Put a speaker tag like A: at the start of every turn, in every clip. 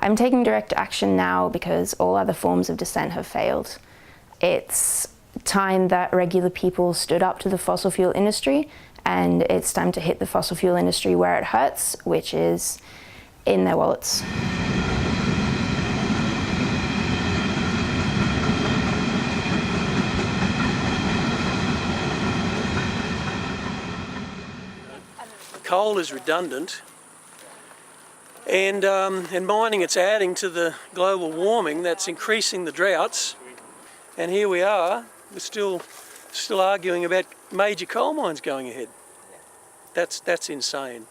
A: I'm taking direct action now because all other forms of dissent have failed. It's time that regular people stood up to the fossil fuel industry, and it's time to hit the fossil fuel industry where it hurts, which is in their wallets.
B: Coal is redundant, and mining, it's adding to the global warming that's increasing the droughts. And here we are, we're still arguing about major coal mines going ahead. That's insane.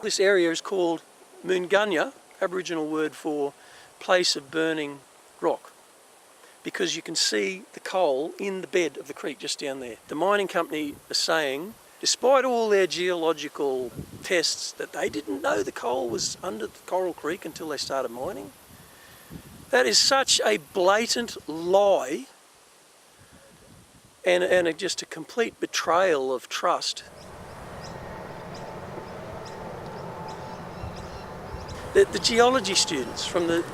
B: This area is called Moongunya, Aboriginal word for place of burning rock, because you can see the coal in the bed of the creek just down there. The mining company is saying, despite all their geological tests, that they didn't know the coal was under the Coral Creek until they started mining. That is such a blatant lie and just a complete betrayal of trust. The geology students from the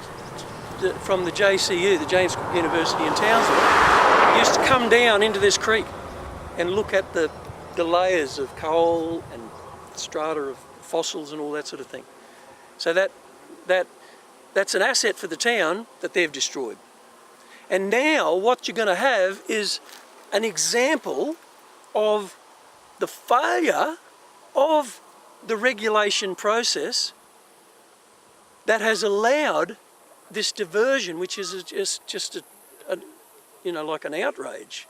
B: JCU, the James Cook University in Townsville, used to come down into this creek and look at the layers of coal and strata of fossils and all that sort of thing. So that's an asset for the town that they've destroyed. And now what you're going to have is an example of the failure of the regulation process that has allowed this diversion, which is just like an outrage.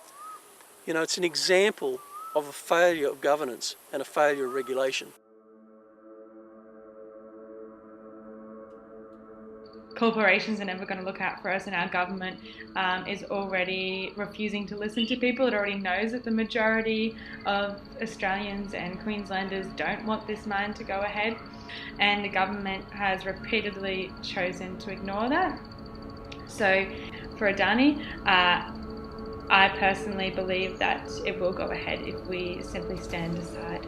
B: It's an example of a failure of governance and a failure of regulation.
C: Corporations are never going to look out for us, and our government is already refusing to listen to people. It already knows that the majority of Australians and Queenslanders don't want this mine to go ahead, and the government has repeatedly chosen to ignore that. So for Adani, I personally believe that it will go ahead if we simply stand aside.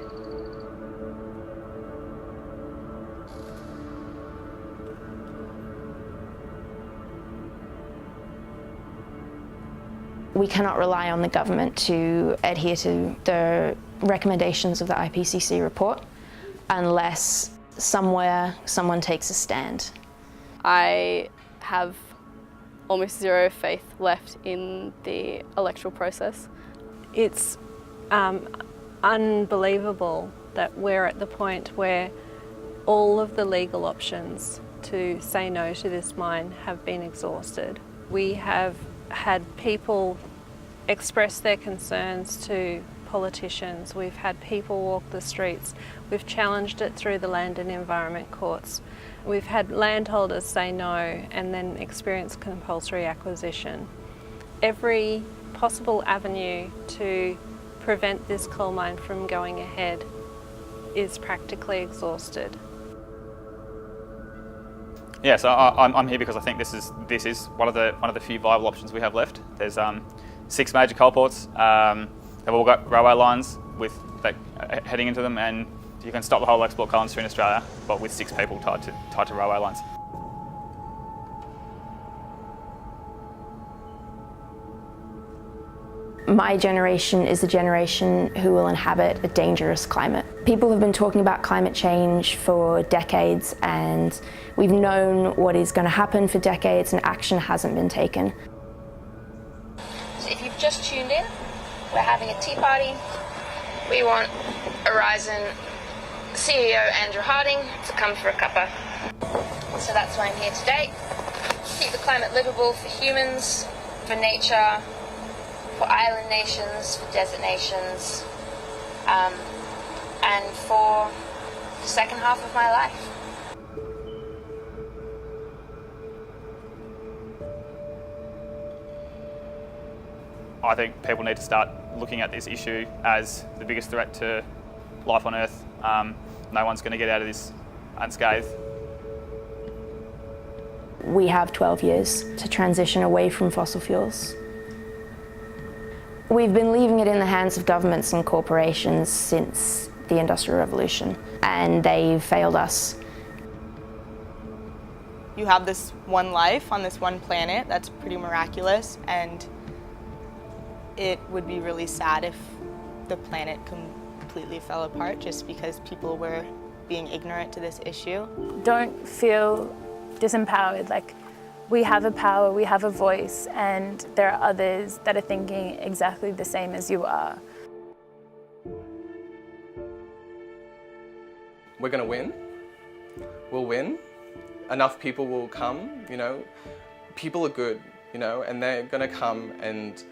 A: We cannot rely on the government to adhere to the recommendations of the IPCC report unless somewhere someone takes a stand.
D: I have almost zero faith left in the electoral process.
E: It's unbelievable that we're at the point where all of the legal options to say no to this mine have been exhausted. We have had people express their concerns to politicians. We've had people walk the streets. We've challenged it through the land and environment courts. We've had landholders say no and then experience compulsory acquisition. Every possible avenue to prevent this coal mine from going ahead is practically exhausted.
F: Yeah, so I'm here because I think this is one of the few viable options we have left. There's 6 major coal ports. They've all got railway lines heading into them, and you can stop the whole export coal industry in Australia, but with 6 people tied to railway lines.
A: My generation is the generation who will inhabit a dangerous climate. People have been talking about climate change for decades, and we've known what is going to happen for decades, and action hasn't been taken.
G: So if you've just tuned in, we're having a tea party. We want Aurizon CEO Andrew Harding to come for a cuppa. So that's why I'm here today. Keep the climate livable for humans, for nature, for island nations, for desert nations, and for the second half of my life.
F: I think people need to start looking at this issue as the biggest threat to life on Earth. No one's going to get out of this unscathed.
A: We have 12 years to transition away from fossil fuels. We've been leaving it in the hands of governments and corporations since the Industrial Revolution, and they've failed us.
H: You have this one life on this one planet that's pretty miraculous, and it would be really sad if the planet completely fell apart just because people were being ignorant to this issue.
I: Don't feel disempowered. Like, we have a power, we have a voice, and there are others that are thinking exactly the same as you are.
J: We're gonna win. We'll win. Enough people will come, you know. People are good, you know, and they're gonna come and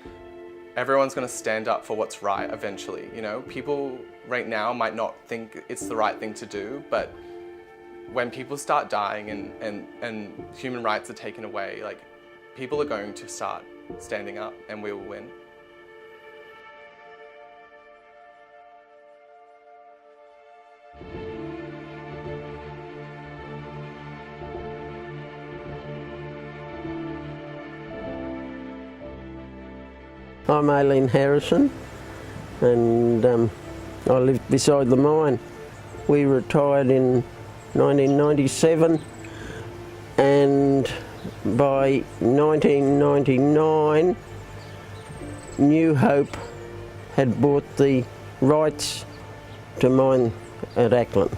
J: everyone's gonna stand up for what's right eventually, you know. People right now might not think it's the right thing to do, but when people start dying and human rights are taken away, like, people are going to start standing up and we will win.
K: I'm Aileen Harrison, and I live beside the mine. We retired in 1997, and by 1999 New Hope had bought the rights to mine at Auckland.